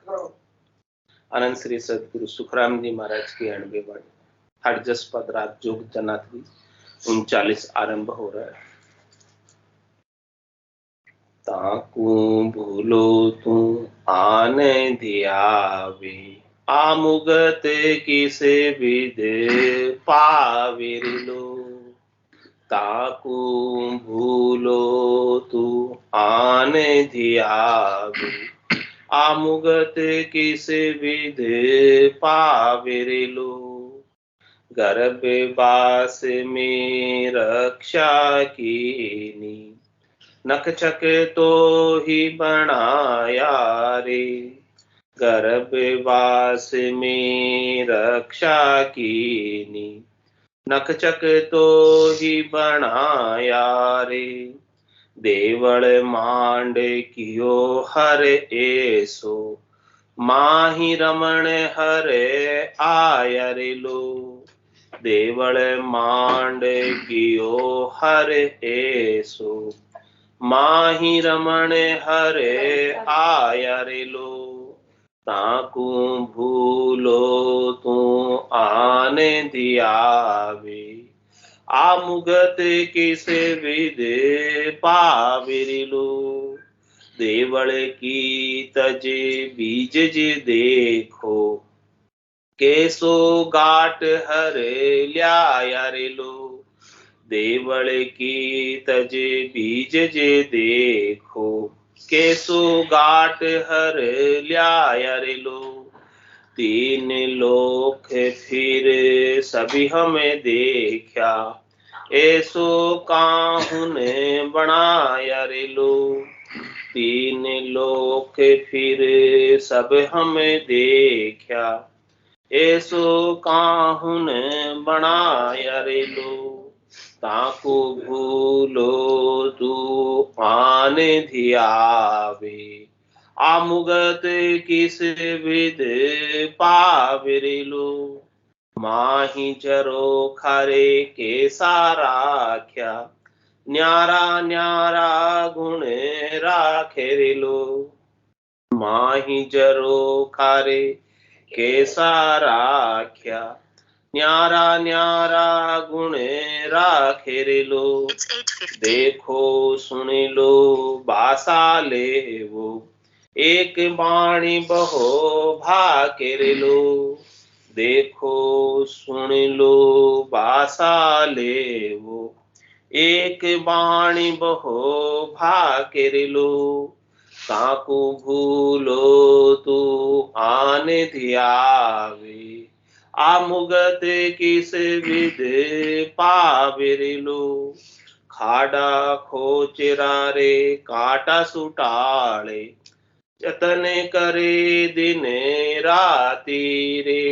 अनंत श्री सदगुरु सुखराम जी महाराज की 90 वाणी हर जस पद रात जोग जनाथवी 39 आरंभ हो रहा है। ताकू भूलो तू आने धियावे आमुगत किसे विद पाविरलो। ताकू भूलो तू आने धियावे आमुगत किसे विद पाविरलो। गर्भवास में रक्षा कीनी नखचक तो ही बनाया रे। गर्भवास में रक्षा कीनी नखचक तो ही बनाया रे। देवल मांड कियो हर ऐसो माही रमण हर आयर लो। देवल मांड कियो हर ऐसो माही रमण हर आयर लो। ताकू भूलो तू आने धियावे आमुगत किस विद पाविरलो। देवल की तज बीज जे देखो केसो गाट हर ल्याया रे लो। देवल की तज बीज जे देखो केसो गाट हर ल्याया रे लो। तीन लोक फिर सभी हमें देखा ऐसो काहुन बनाया रे लो। तीन लोक फिर सब हमें देखा ऐसो काहुन बनाया रे लो। ताकू भूलो तू आने धियावे आमुगत किस विद पाविरलो। माही जरो खरे के साराख्या न्यारा न्यारा गुण राखे रे लो। माही जरो खारे के साराख्या न्यारा न्यारा गुण राखे रे लो। देखो सुन लो बासा ले वो एक बाणी बहो भाके रे लो। देखो सुन लो बासा ले वो एक बाणी बहो भाके रे लो। ताकू भूलो तू आने धियावे आमुगत किस विद पाविरलो। खाड़ा खोचरा रे काटा सुटाले जतन करे दिन राती रे।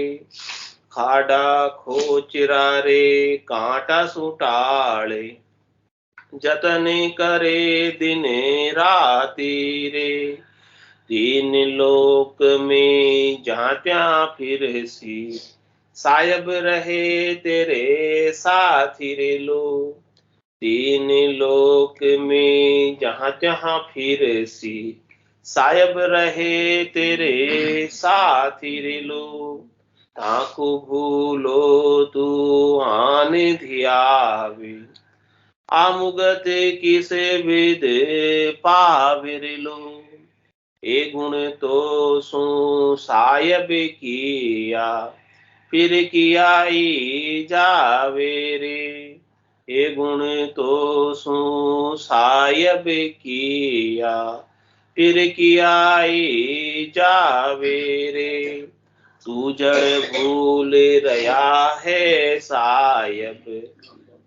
खाड़ा खोचरा रे कांटा सुटाले जतन करे दिन राती रे। तीन लोक में जहाँ त्या फिर सी सायब रहे तेरे साथी रे लो। तीन लोक में जहाँ त्या फिर सी सायब रहे तेरे साथी रे लो। ताकू भूलो तू आने धियावे आमुगत किस विद पाविरलो। ए गुण तो सु सायब किया फिर किया ही जावे रे। ए गुण तो सु सायब किया फिर किया ही जावे रे। तू जड़ भूल रहा है सायब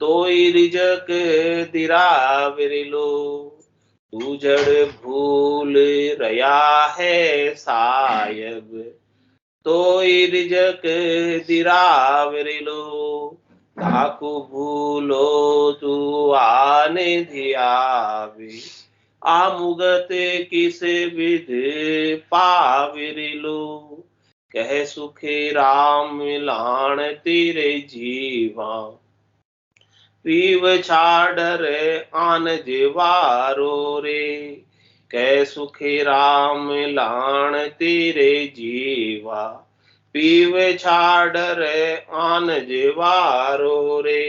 तोई रिजक दिराविरलो। तू जड़ भूल रहा है सायब तोई रिजक दिराविरलो। ताकू भूलो तू आने धियावे आमुगत किस विद पाविरलो। कह सुखे राम लाण तेरे जीवा पीव छाडर आन जेवारो रे। कै सुखी राम लाण तेरे जीवा, पीवे छाड़ रे आन जीवारो रे।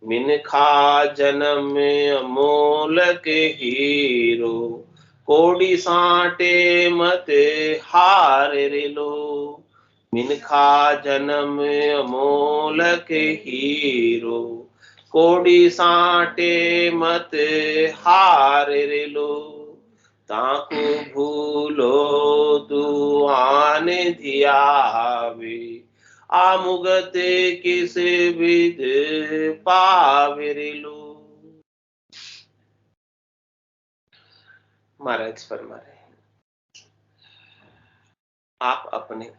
मिनखा जन्म अमोल के हीरो, कोड़ी साटे मत हार रे लो। मिनखा जन्म अमोल के हीरो, कोड़ी साटे मत हार रे लो। ताको भूलो तू आन धियावे, आमुगत किस विध पावे रे लो। महाराज फरमा रहे हैं, आप अपने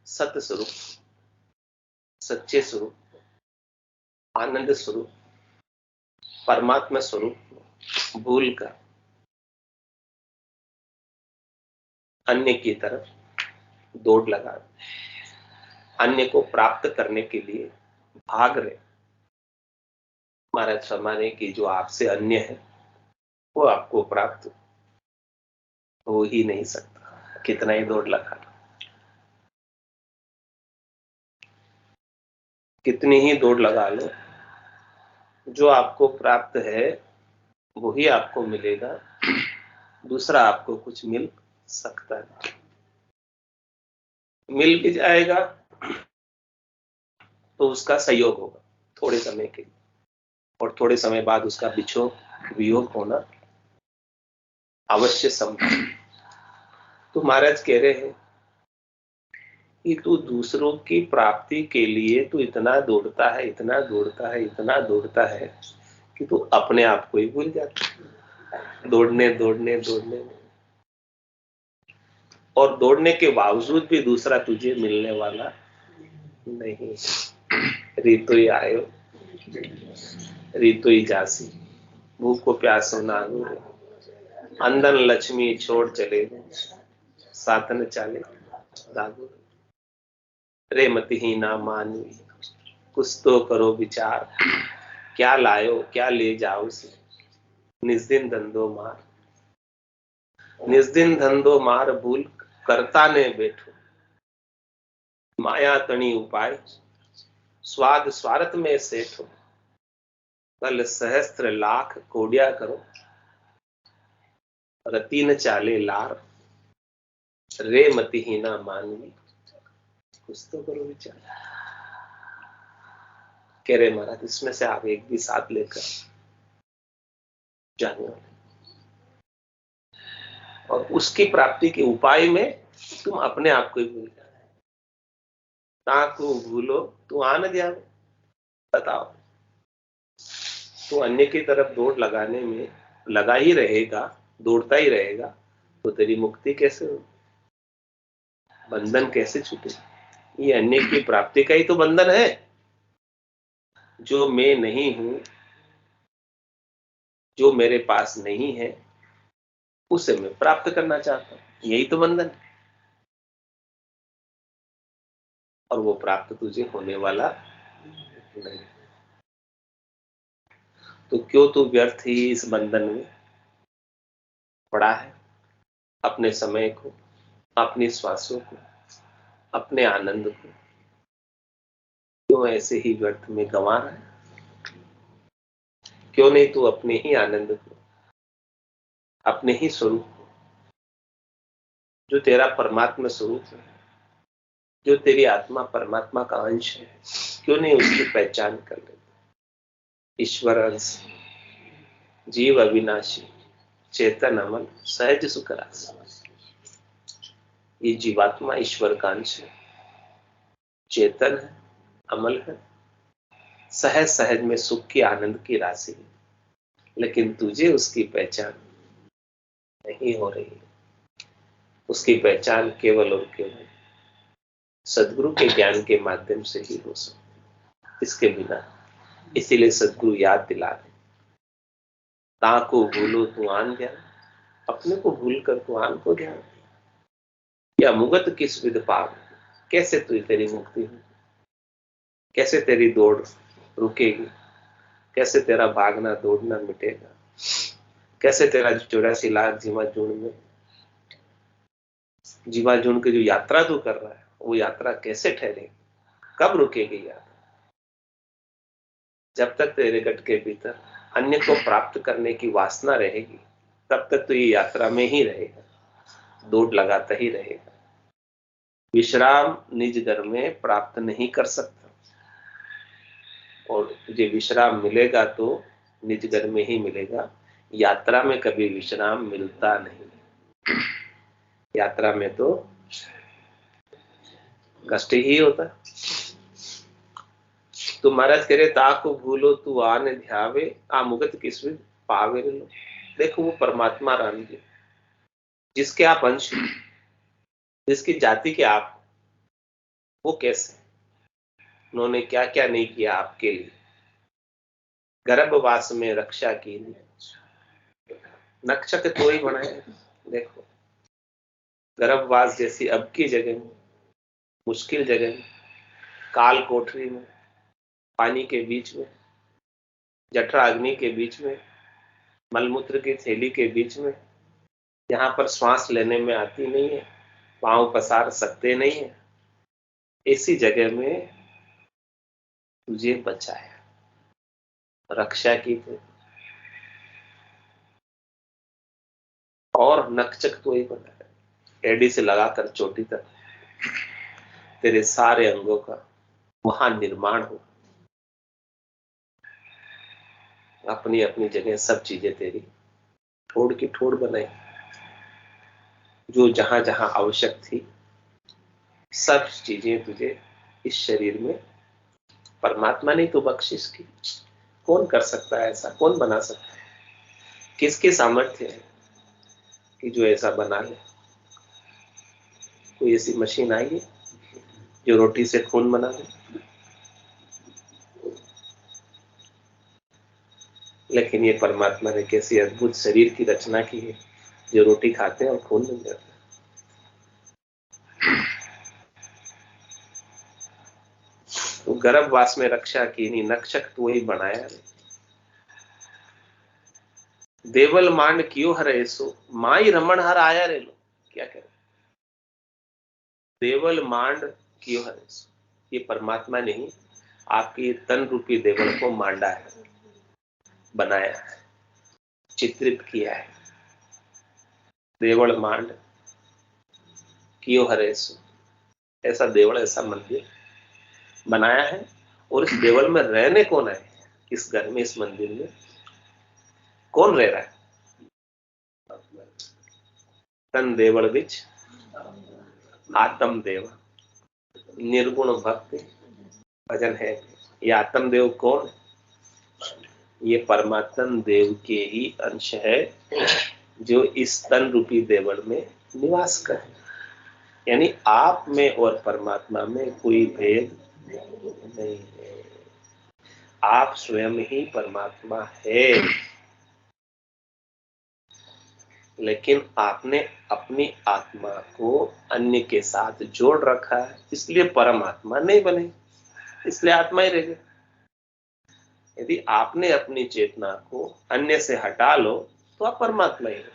सत्य स्वरूप, सच्चे स्वरूप, आनंद स्वरूप, परमात्मा स्वरूप भूल कर अन्य की तरफ दौड़ लगा, अन्य को प्राप्त करने के लिए भाग रहे। महाराज फरमाने की जो आपसे अन्य है वो आपको प्राप्त हो ही नहीं सकता, कितना ही दौड़ लगा लो, कितनी ही दौड़ लगा लो, जो आपको प्राप्त है वही आपको मिलेगा, दूसरा आपको कुछ मिल सकता है। मिल भी जाएगा तो उसका सहयोग होगा थोड़े समय के लिए, और थोड़े समय बाद उसका वियोग होना अवश्य संभव। तो महाराज कह रहे हैं कि तू दूसरों की प्राप्ति के लिए तू इतना दौड़ता है, इतना दौड़ता है, इतना दौड़ता है कि तू अपने आप को ही भूल जाता है। दौड़ने दौड़ने दौड़ने और दौड़ने के बावजूद भी दूसरा तुझे मिलने वाला नहीं। रीतो ही आयो रीतो ही जासी, भूखो प्यासो नागो, अंदर लक्ष्मी छोड़ चले, सातन चाले दागो। रे मति ही ना मानवी, कुछ तो करो विचार, क्या लायो क्या ले जाओ से, निस्दिन धंधो मार। निस्दिन धंधो मार भूल करता ने बैठो, माया तणी उपाय स्वाद स्वार्थ में सेठो। कल सहस्त्र लाख कोडिया करो, रति न चाले लार। रे मति ही ना मानवी, कुछ तो करो विचार। कह रहे महाराज इसमें से आप एक भी साथ लेकर जाने, और उसकी प्राप्ति के उपाय में तुम अपने आप को ही भूल जाए। ताको भूलो तू आन दिया, बताओ तू अन्य की तरफ दौड़ लगाने में लगा ही रहेगा, दौड़ता ही रहेगा, तो तेरी मुक्ति कैसे हो, बंधन कैसे छूटे? ये अन्य की प्राप्ति का ही तो बंधन है। जो मैं नहीं हूं, जो मेरे पास नहीं है, उसे मैं प्राप्त करना चाहता हूं, यही तो बंधन है। और वो प्राप्त तुझे होने वाला नहीं, तो क्यों तू व्यर्थ ही इस बंधन में पड़ा है? अपने समय को, अपनी श्वासों को, अपने आनंद को क्यों ऐसे ही व्यर्थ में गंवा रहा है? क्यों नहीं तू अपने ही आनंद को, अपने ही स्वरूप को, जो तेरा परमात्मा स्वरूप है, जो तेरी आत्मा परमात्मा का अंश है, क्यों नहीं उसकी पहचान कर ले? ईश्वर अंश, जीव अविनाशी, चेतन अमल, सहज सुख रास। ये जीवात्मा ईश्वर का अंश है, चेतन है, अमल है, सहज सहज में सुख की आनंद की राशि है, लेकिन तुझे उसकी पहचान नहीं हो रही है। उसकी पहचान केवल और केवल सदगुरु के ज्ञान के माध्यम से ही हो सकती, इसके बिना। इसीलिए सदगुरु याद दिला रहे, ताको भूलो तू आन ध्यान, अपने को भूल कर तू आन को ध्यान। या मुगत किस विध पाव, कैसे तू तेरी मुक्ति हो, कैसे तेरी दौड़ रुकेगी, कैसे तेरा भागना दौड़ना मिटेगा? कैसे तेरा 84 लाख जीवाजून में, जीवाजून की जो यात्रा तू कर रहा है वो यात्रा कैसे ठहरेगी, कब रुकेगी यात्रा? जब तक तेरे गट के भीतर अन्य को प्राप्त करने की वासना रहेगी तब तक तो ये यात्रा में ही रहेगा, दौड़ लगाता ही रहेगा। विश्राम निज घर में प्राप्त नहीं कर सकता, और तुझे विश्राम मिलेगा तो निज घर में ही मिलेगा। यात्रा में कभी विश्राम मिलता नहीं, यात्रा में तो कष्ट ही होता। तो महाराज कह रहे ताको भूलो तू आन ध्यावे आ मुगत किस्विद पावे लो। देखो वो परमात्मा राम जी जिसके आप अंश, जिसकी जाति के आप, वो कैसे, उन्होंने क्या क्या नहीं किया आपके लिए। गर्भवास में रक्षा की, नक्षक तो ही बनाए। देखो गर्भवास जैसी अब की जगह में, मुश्किल जगह में, काल कोठरी में, पानी के बीच में, जठरा अग्नि के बीच में, मलमूत्र की थैली के बीच में, यहाँ पर श्वास लेने में आती नहीं है, पांव पसार सकते नहीं है, ऐसी जगह में तुझे बचाया, रक्षा की थी। और नक्षक तो ही बनाया, एडी से लगाकर चोटी तक तेरे सारे अंगों का वहां निर्माण हो, अपनी अपनी जगह सब चीजें तेरी ठोड़ की ठोड़ बनाई, जो जहां जहां आवश्यक थी सब चीजें तुझे इस शरीर में परमात्मा ने तो बख्शिश की। कौन कर सकता है ऐसा, कौन बना सकता है, किसके सामर्थ्य है कि जो ऐसा बना ले? कोई ऐसी मशीन आई है जो रोटी से खून बना दे? लेकिन ये परमात्मा ने कैसी अद्भुत शरीर की रचना की है जो रोटी खाते हैं और खून बन जाते हैं। तो गर्भवास में रक्षा की नहीं, नक्षक तो वही बनाया है। देवल मांड क्यों हरे सो माई रमण हर आया रे लो। क्या कह रहे, देवल मांड क्यों हरे सो, ये परमात्मा ने ही आपकी तन रूपी देवल को मांडा है, बनाया है, चित्रित किया है। देवल मांड क्यों हरे सो, ऐसा देवल, ऐसा मंदिर बनाया है। और इस देवल में रहने कौन आए, इस घर में, इस मंदिर में कौन रह रहा है? तन देवल बिच आत्म देव, निर्गुण भक्ति भजन है। ये आत्म देव कौन है? ये परमात्म देव के ही अंश है जो इस तन रूपी देवल में निवास करे। यानी आप में और परमात्मा में कोई भेद नहीं है, आप स्वयं ही परमात्मा है। लेकिन आपने अपनी आत्मा को अन्य के साथ जोड़ रखा है, इसलिए परमात्मा नहीं बने, इसलिए आत्मा ही रह गए। यदि आपने अपनी चेतना को अन्य से हटा लो तो आप परमात्मा ही हो,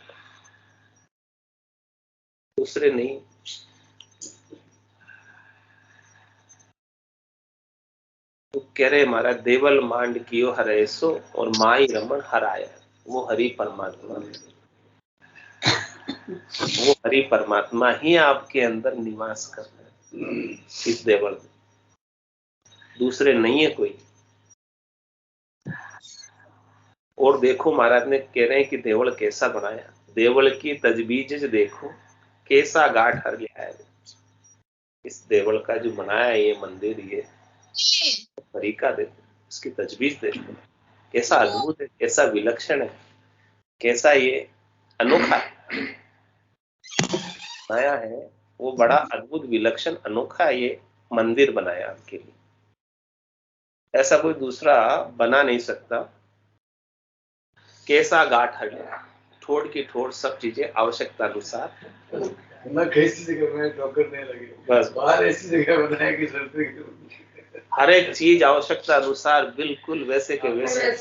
दूसरे नहीं। तो कह रहे हमारा देवल मांड कियो हरे सो और माई रमन हराया, वो हरि परमात्मा, वो हरि परमात्मा ही आपके अंदर निवास कर रहे हैं इस देवल में, दूसरे नहीं है कोई। और देखो महाराज ने कह रहे हैं कि देवल कैसा बनाया, देवल की तजबीज देखो कैसा गाठ हर गया है। इस देवल का जो बनाया है ये मंदिर, ये तरीका देखो, इसकी तजबीज देखो कैसा अद्भुत है, कैसा विलक्षण है, कैसा ये अनोखा बनाया है। वो बड़ा अद्भुत विलक्षण अनोखा ये मंदिर बनाया आपके लिए, ऐसा कोई दूसरा बना नहीं सकता। कैसा गाठ हर गया, ठोड़ की ठोड़ सब चीजें आवश्यकता अनुसार, कैसी जगह में ठोकर नहीं लगे, बस बाहर ऐसी जगह बनाया कि जरूरत हर एक चीज आवश्यकता अनुसार बिल्कुल वैसे के वैसे।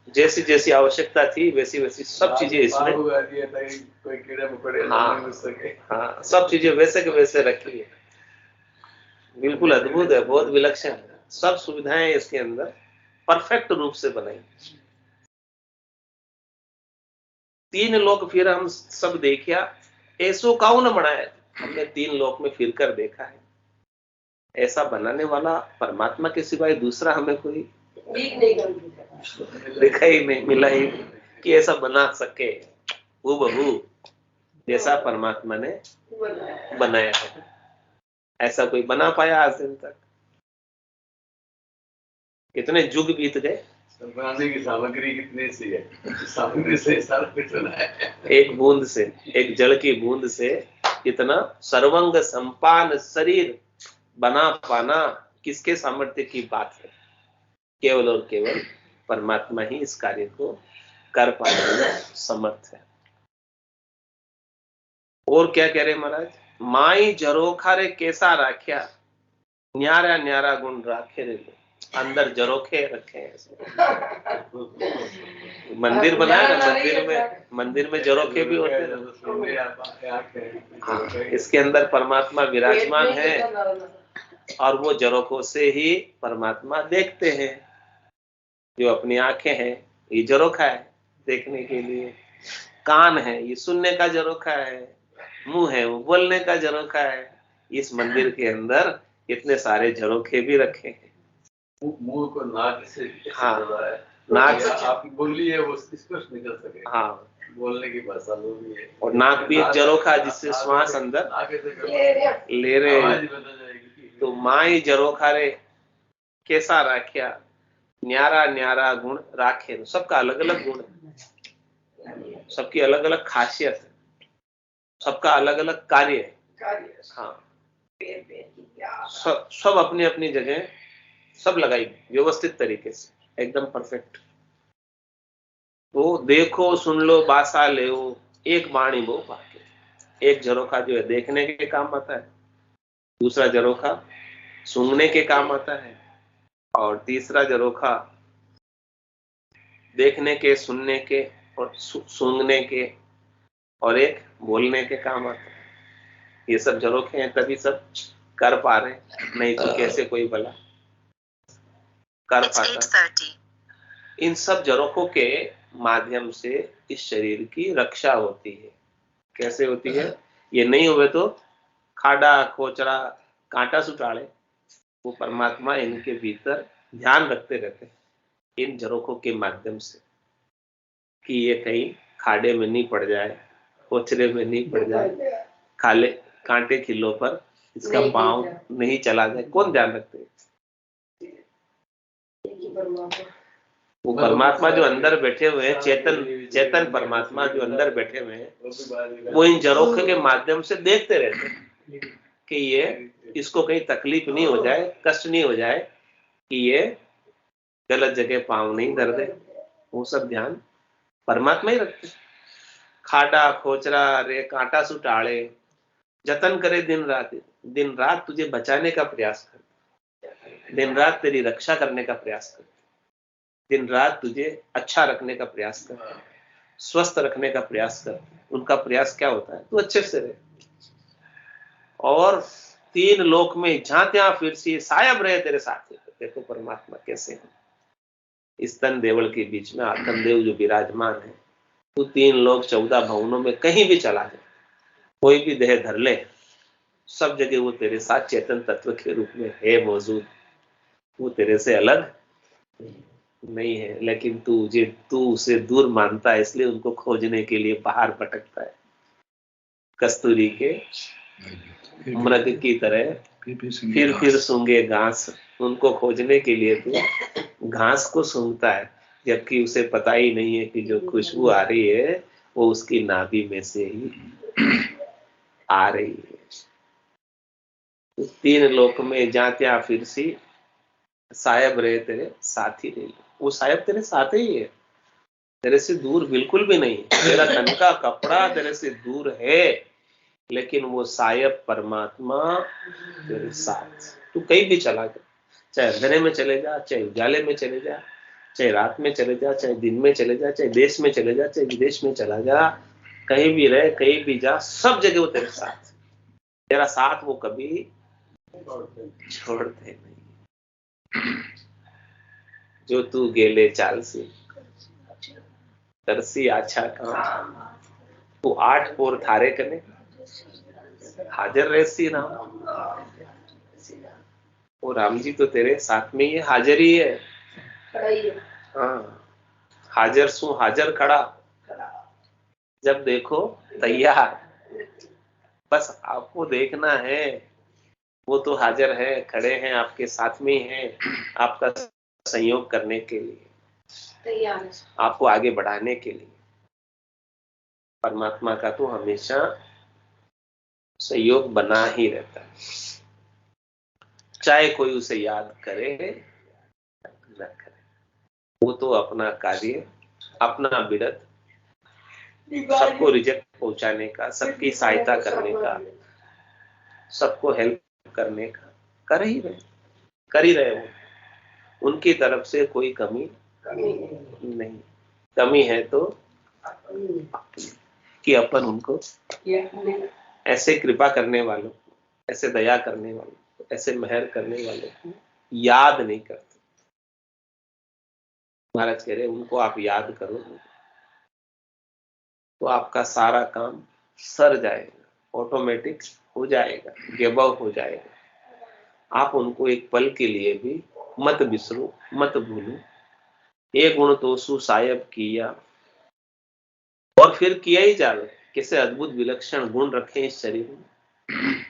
जैसी जैसी आवश्यकता थी वैसी वैसी सब चीजें इसमें, कोई कीड़े मकोड़े नहीं घुस सके। हाँ, सब चीजें वैसे के वैसे रखी है। बिल्कुल अद्भुत है, बहुत विलक्षण है। सब सुविधाएं इसके अंदर परफेक्ट रूप से बनाई। 3 लोक फिर हम सब देखिया, ऐसो कौन बनाया। हमने 3 लोक में फिर कर देखा है, ऐसा बनाने वाला परमात्मा के सिवाय दूसरा हमें कोई देखा ही नहीं, मिला ही नहीं कि ऐसा बना सके हूबहू जैसा परमात्मा ने बनाया है। ऐसा कोई बना पाया आज दिन तक? कितने युग बीत गए। बनाने की सामग्री कितनी सी है, सामग्री से सारा कुछ बनाया है। एक बूंद से, एक जल की बूंद से इतना सर्वंग संपान शरीर बना पाना किसके सामर्थ्य की बात है? केवल और केवल परमात्मा ही इस कार्य को कर पाने में समर्थ है। और क्या कह रहे महाराज, माई जरोखा रे कैसा राख्या, न्यारा न्यारा गुण राखे रे। अंदर जरोखे रखे हैं। मंदिर बनाया ना, मंदिर में जरोखे भी होते हैं। हाँ, इसके अंदर परमात्मा विराजमान है और वो जरोखों से ही परमात्मा देखते हैं। जो अपनी आंखें हैं ये जरोखा है देखने के लिए, कान है ये सुनने का जरोखा है, मुंह है वो बोलने का जरोखा है। इस मंदिर के अंदर इतने सारे जरोखे भी रखे हैं। मुंह को नाक से, हाँ, है नाक आपकी बोली है वो स्पष्ट निकल सके। हाँ, बोलने की भाषा बोली है। और नाक भी एक जरोखा जिससे श्वास अंदर ले रहे। तो माई जरोखा रे कैसा राख्या, न्यारा न्यारा गुण राखे। सबका अलग अलग गुण है, सबकी अलग अलग खासियत है, सबका अलग अलग कार्य है। हाँ, सब अपनी अपनी जगह सब लगाई व्यवस्थित तरीके से एकदम परफेक्ट। तो देखो सुन लो बासा ले, एक वाणी वो बाकी। एक जरोखा जो है देखने के काम आता है, दूसरा जरोखा सूंघने के काम आता है, और तीसरा जरोखा देखने के, सुनने के और सूंघने के, और एक बोलने के काम आता है। ये सब जरोखे हैं तभी सब कर पा रहे, नहीं तो कैसे कोई भला कर पाता। इन सब जरोखों के माध्यम से इस शरीर की रक्षा होती है। कैसे होती है? ये नहीं हुए तो खाड़ा खोचरा कांटा सुटाड़े, वो परमात्मा इनके भीतर ध्यान रखते रहते हैं इन जरोखों के माध्यम से कि ये कहीं खाड़े में नहीं पड़ जाए, खोचरे में नहीं पड़ जाए, खाले कांटे खिल्लों पर इसका पांव नहीं चला जाए। कौन ध्यान रखते है? वो परमात्मा जो अंदर बैठे हुए हैं, चेतन परमात्मा जो अंदर बैठे हुए हैं, वो इन जरोखे के माध्यम से देखते रहते हैं कि ये इसको कहीं तकलीफ नहीं हो जाए, कष्ट नहीं हो जाए, कि ये गलत जगह पांव नहीं धर दे। वो सब ध्यान परमात्मा ही रखते। खाटा खोचरा रे कांटा सुटाड़े, जतन करे दिन रात तुझे बचाने का प्रयास करते, दिन रात तेरी रक्षा करने का प्रयास करते, दिन रात तुझे अच्छा रखने का प्रयास करते, स्वस्थ रखने का प्रयास करते। उनका प्रयास क्या होता है? तू अच्छे से रहे और 3 लोक में जहां त्यां फिर से सायब रहे तेरे साथ। देखो परमात्मा कैसे है, इस तन देवल के बीच में आत्म देव जो विराजमान है। तू 3 लोक 14 भवनों में कहीं भी चला जाए, कोई भी देह धर ले, सब जगह वो तेरे साथ चेतन तत्व के रूप में है मौजूद। वो तेरे से अलग नहीं है, लेकिन तू उसे दूर मानता है, इसलिए उनको खोजने के लिए बाहर भटकता है। कस्तूरी के मृग की तरह फिर सूंघे घास। उनको खोजने के लिए तू घास को सूंघता है, जबकि उसे पता ही नहीं है कि जो खुशबू आ रही है वो उसकी नाभि में से ही आ रही है। तो 3 लोक में जहां त्यां फिर सी सायब रहे तेरे साथी रहे। वो सायब तेरे साथ ही है, तेरे से दूर बिल्कुल भी नहीं। तेरा तन का कपड़ा तेरे से दूर है, लेकिन वो सायब परमात्मा तेरे साथ। तू कहीं भी चला जा, चाहे अंधेरे में चले जा, चाहे उजाले में चले जा, चाहे रात में चले जा, चाहे दिन में चले जा, चाहे देश में चले जा, चाहे विदेश में चला जा, कहीं भी रहे, कहीं भी जा, सब जगह वो तेरे साथ, तेरा साथ वो कभी छोड़ते नहीं। जो तू गेले चालसी तरसी आछा काम, तू 8 पोर थारे कने हाजिर रहसी राम। वो राम जी तो तेरे साथ में ही हाजिर ही है। हाँ, हाजिर सु हाजिर खड़ा, जब देखो तैयार, बस आपको देखना है, वो तो हाजिर है, खड़े हैं, आपके साथ में हैं, आपका संयोग करने के लिए, तैयार, आपको आगे बढ़ाने के लिए। परमात्मा का तो हमेशा सहयोग बना ही रहता है, चाहे कोई उसे याद करे न करे, वो तो अपना कार्य, अपना बिरद, सबको रिजेक्ट पहुंचाने का, सबकी सहायता करने का, सबको हेल्प करने का कर ही रहे वो। उनकी तरफ से कोई कमी नहीं। कमी है तो कि अपन उनको ऐसे कृपा करने वालों, ऐसे दया करने वालों, ऐसे मेहर करने वालों को याद नहीं करते। महाराज कह रहे उनको आप याद करो तो आपका सारा काम सर जाएगा, ऑटोमेटिक हो जाएगा, गेबव हो जाएगा। आप उनको एक पल के लिए भी मत बिसरो, मत भूलो। ये गुण तो सुसायब किया, और फिर किया ही जावे। कैसे अद्भुत विलक्षण गुण रखे इस शरीर में,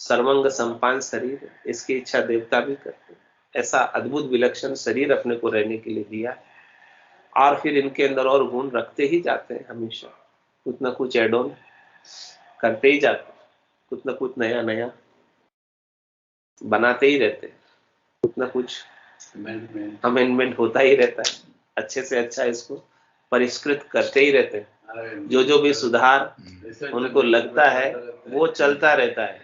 सर्वंग संपान शरीर, इसकी इच्छा देवता भी करते। ऐसा अद्भुत विलक्षण शरीर अपने को रहने के लिए दिया, और फिर इनके अंदर और गुण रखते ही जाते हैं। हमेशा कुछ ना कुछ एड ऑन करते ही जाते, कुछ ना कुछ नया नया बनाते ही रहते, कुछ ना कुछ अमेंडमेंट होता ही रहता है, अच्छे से अच्छा इसको परिष्कृत करते ही रहते हैं। जो भी सुधार उनको लगता है वो चलता रहता है,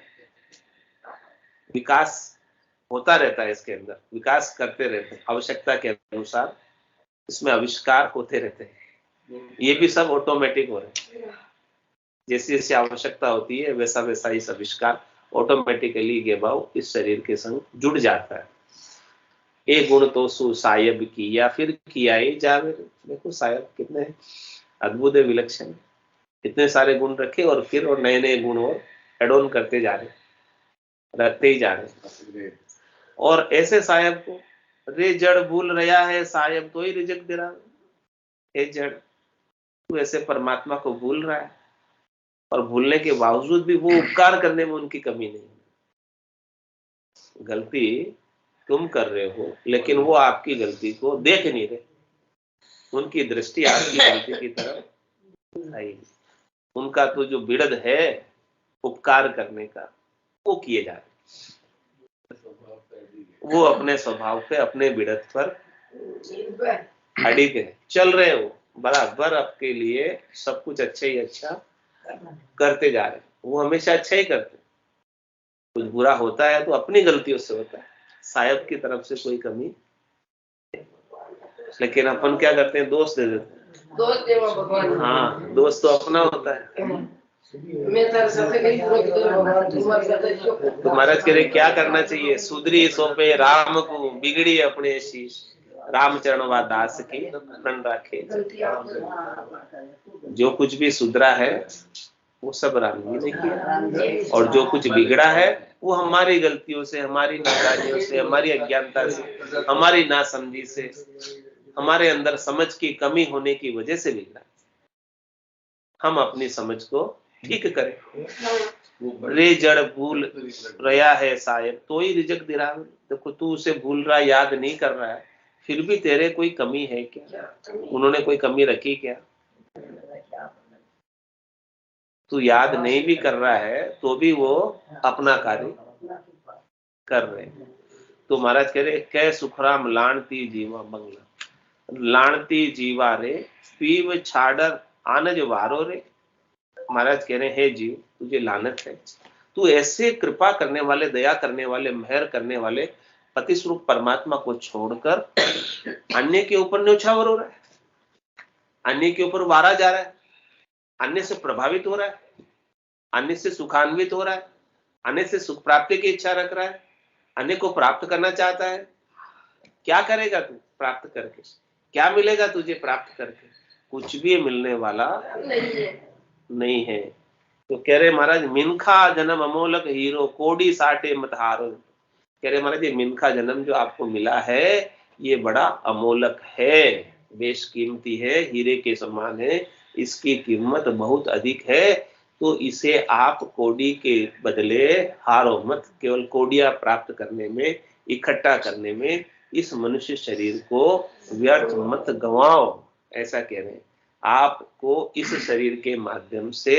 विकास होता रहता है, इसके अंदर विकास करते रहते हैं, आवश्यकता के अनुसार इसमें आविष्कार होते रहते हैं। ये भी सब ऑटोमेटिक हो रहे हैं, जैसी जैसी आवश्यकता होती है वैसा वैसा इस आविष्कार ऑटोमेटिकली के भाव इस शरीर के संग जुड़ जाता है। एक गुण तो सुसायब की, या फिर किया ही जावे। देखो सायब कितने अद्भुत है, विलक्षण, इतने सारे गुण रखे, और फिर और नए नए गुण और एड ऑन करते जा रहे, रखते ही जा रहे। और ऐसे सायब को रे जड़ भूल रहा है, सायब तो ही रिजेक्ट दे रहा है। हे जड़, तू ऐसे परमात्मा को भूल रहा है, और भूलने के बावजूद भी वो उपकार करने में उनकी कमी नहीं। गलती तुम कर रहे हो, लेकिन वो आपकी गलती को देख नहीं रहे, उनकी दृष्टि आपकी गलती की तरफ आई। उनका तो जो बिड़द है उपकार करने का, वो किए जा रहे, वो अपने स्वभाव पे, अपने बिड़द पर अड़िग है, चल रहे हो बराबर, आपके लिए सब कुछ अच्छा ही अच्छा करते जा रहे। वो हमेशा अच्छा ही करते, कुछ बुरा होता है तो अपनी गलतियों से होता है, सायब की तरफ से कोई कमी। लेकिन अपन क्या करते हैं, दोष दे देते हैं। दोष देवा भगवान, हाँ, दोष तो अपना होता है। तो महाराज कह रहे क्या करना चाहिए, सुधरी सौंपे राम को, बिगड़ी अपने शीश, रामचरण व दास की प्रण राखे। जो कुछ भी सुधरा है वो सब राम जी ने किया, और जो कुछ बिगड़ा है वो हमारी गलतियों से, हमारी नादानियों से, हमारी अज्ञानता से, हमारी नासमझी से, हमारे अंदर समझ की कमी होने की वजह से बिगड़ा। हम अपनी समझ को ठीक करें। रे जड़ भूल रहा है सायब तो ही रिजेक्ट दे रहा है। देखो तू उसे भूल रहा, याद नहीं कर रहा है, फिर भी तेरे कोई कमी है क्या? उन्होंने कोई कमी रखी क्या? तू याद नहीं भी कर रहा है तो भी वो अपना कार्य कर रहे हैं। तो महाराज कह रहे कै सुखराम लाणती जीवा बंगला, लाणती जीवा रे पीव छाडर आनज वारो रे। महाराज कह रहे हे जीव, तुझे लानत है, तू ऐसे कृपा करने वाले, दया करने वाले, मेहर करने वाले पति स्वरूप परमात्मा को छोड़कर अन्य के ऊपर न्योछावर हो रहा है, अन्य के ऊपर वारा जा रहा है, अन्य से प्रभावित हो रहा है, अन्य से सुखान्वित हो रहा है, अन्य से सुख प्राप्ति की इच्छा रख रहा है, अन्य को प्राप्त करना चाहता है। क्या करेगा तू प्राप्त करके? क्या मिलेगा तुझे प्राप्त करके? कुछ भी मिलने वाला नहीं है। तो कह रहे महाराज, मिनखा जन्म अमोलक हीरो, कोडी साटे मत हारो। कह रहे महाराज, ये मिनखा जन्म जो आपको मिला है ये बड़ा अमोलक है, बेशकीमती है, हीरे के समान है, इसकी कीमत बहुत अधिक है। तो इसे आप कोडी के बदले हारो मत, केवल कोडिया प्राप्त करने में, इकट्ठा करने में इस मनुष्य शरीर को व्यर्थ मत गंवाओ। ऐसा कह रहे हैं। आपको इस शरीर के माध्यम से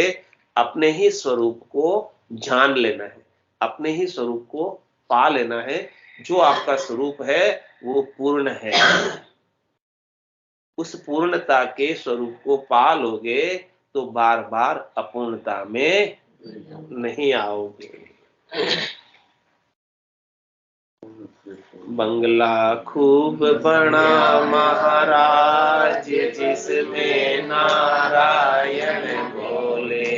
अपने ही स्वरूप को जान लेना है, अपने ही स्वरूप को पा लेना है। जो आपका स्वरूप है वो पूर्ण है। उस पूर्णता के स्वरूप को पा लोगे तो बार बार अपूर्णता में नहीं आओगे। बंगला खूब बना महाराज, जिसमें नारायण बोले।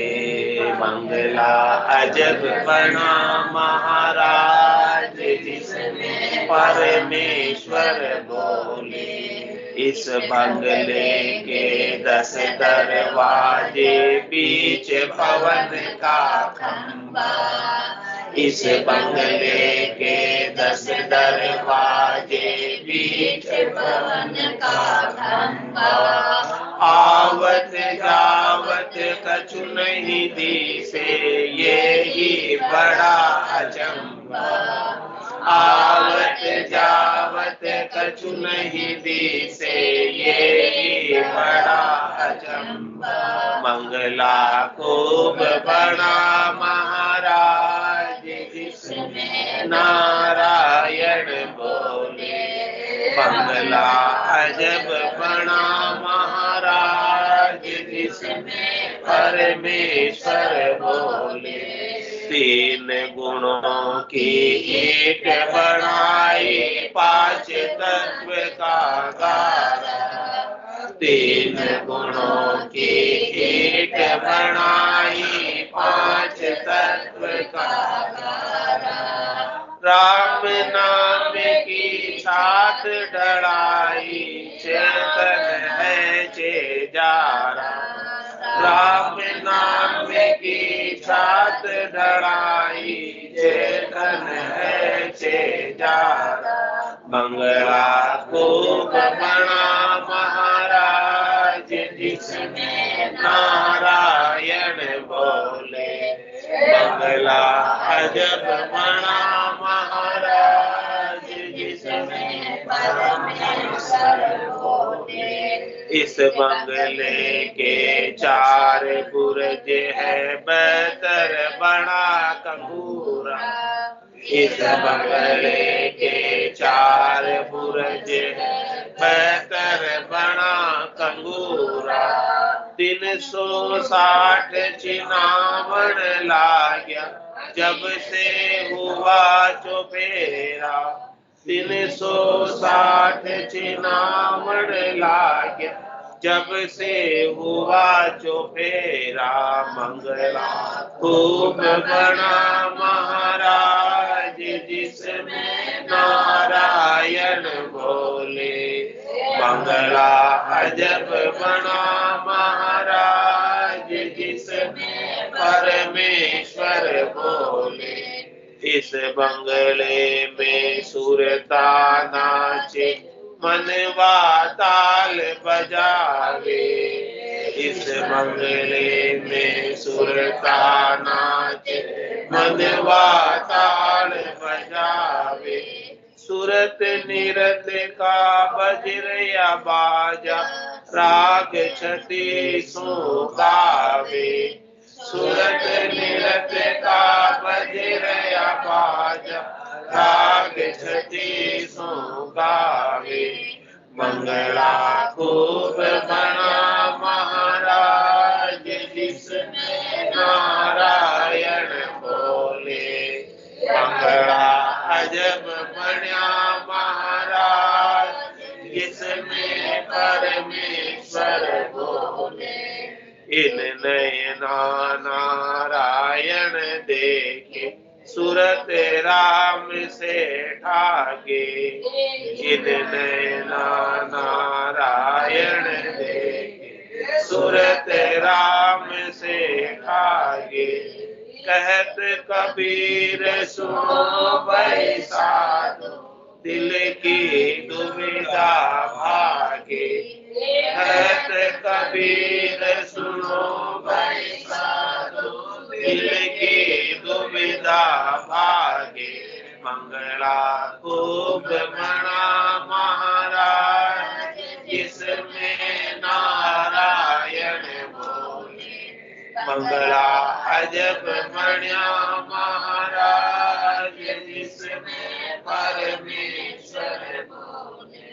बंगला अजब बना महाराज, जिसमें परमेश्वर बोले। इस बंगले के 10 दरवाजे, बीच पवन का खंबा। इस बंगले के 10 दरवाजे, बीच पवन का खंबा। आवत जावत कछु नहीं दिसे, ये ही बड़ा अचंबा। आवत जावत कछु नहीं दिसे, ये ही बड़ा अचंबा। मंगला खूब बड़ा महाराज, जिसमें नारायण बोले। बंगला अजब बड़ा महाराज, जिसमें परमेश्वर बोले। 3 गुणों की ईट बनाई, 5 तत्व का गारा। 3 गुणों की ईट बनाई, 5 तत्व का गारा। राम नाम की छात ढड़ाई, चेतन है चेजारा। राम नाम की छात ढड़ाई, चेतन है चेजारा। बंगला खूब बना महाराज, जिसमें नारायण बोले। बंगला अजब बना महाराज, जिसमें परमेश्वर बोले। इस बंगले के 4 बुर्ज है, बेहतर बड़ा कंगूरा। इस बंगले के 4 बुर्ज है, बेहतर बड़ा कंगूरा। 360 चिनावण लाग्या, जब से हुआ चौफेरा। 360 चिनावण लाग्या, जब से हुआ चौफेरा। मंगला खूब बड़ा महाराज, जिसमें नारायण बोले। मंगला अजब बड़ा महाराज, जिसमें परमेश्वर बोले। इस बंगले में सुरता नाचे, मनवा ताल बजावे। इस बंगले में सुरता नाचे, मनवा ताल बजावे। सुरत निरत का बजरया बाजा, राग छठी सो गावे। सुरत निरत का बजरया बाजा, राग छठी सो गावे। मंगला खूब बना महाराज, जिसमें नारायण बोले। मंगला अजब बना नारायण देखे सूरत राम से ठाके जिन नैना नारायण देखे सूरत राम से ठाके कहत कबीर सुनो भाई साधु दिल की दुविधा भागे कहत कबीर सुनो भाई साधु दिल की दुविधा भागे मंगला खूब मना महाराज जिसमें नारायण बोले मंगला अजब मण्या महाराज जिसमें परमेश्वर बोले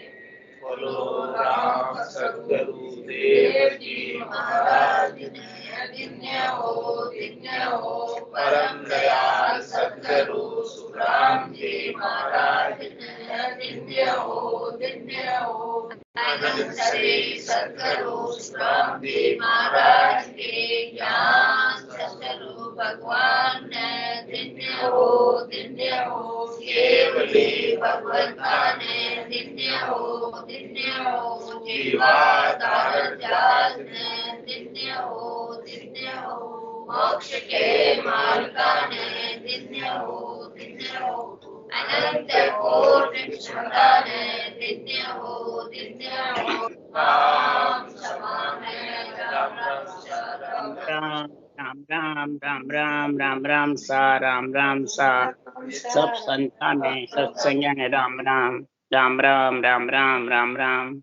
बोलो राम सद्गुरु देव जी महाराज दिन्य हो परम दयाल सद्गुरु सुखराम जी महाराज दिन्य हो अनंत श्री सद्गुरु सुखराम जी महाराज के ज्ञान सद्गुरु भगवान दिन्य हो केवली भगवंता ने दिन्य हो जीवाधार जात दिन्य हो मोक्ष के मार्गा ने दिन्य हो अनंत कोटि क्षमता ने दिन्य हो राम समा में राम राम सा सब संतान है सत्संग है राम राम राम राम राम राम राम राम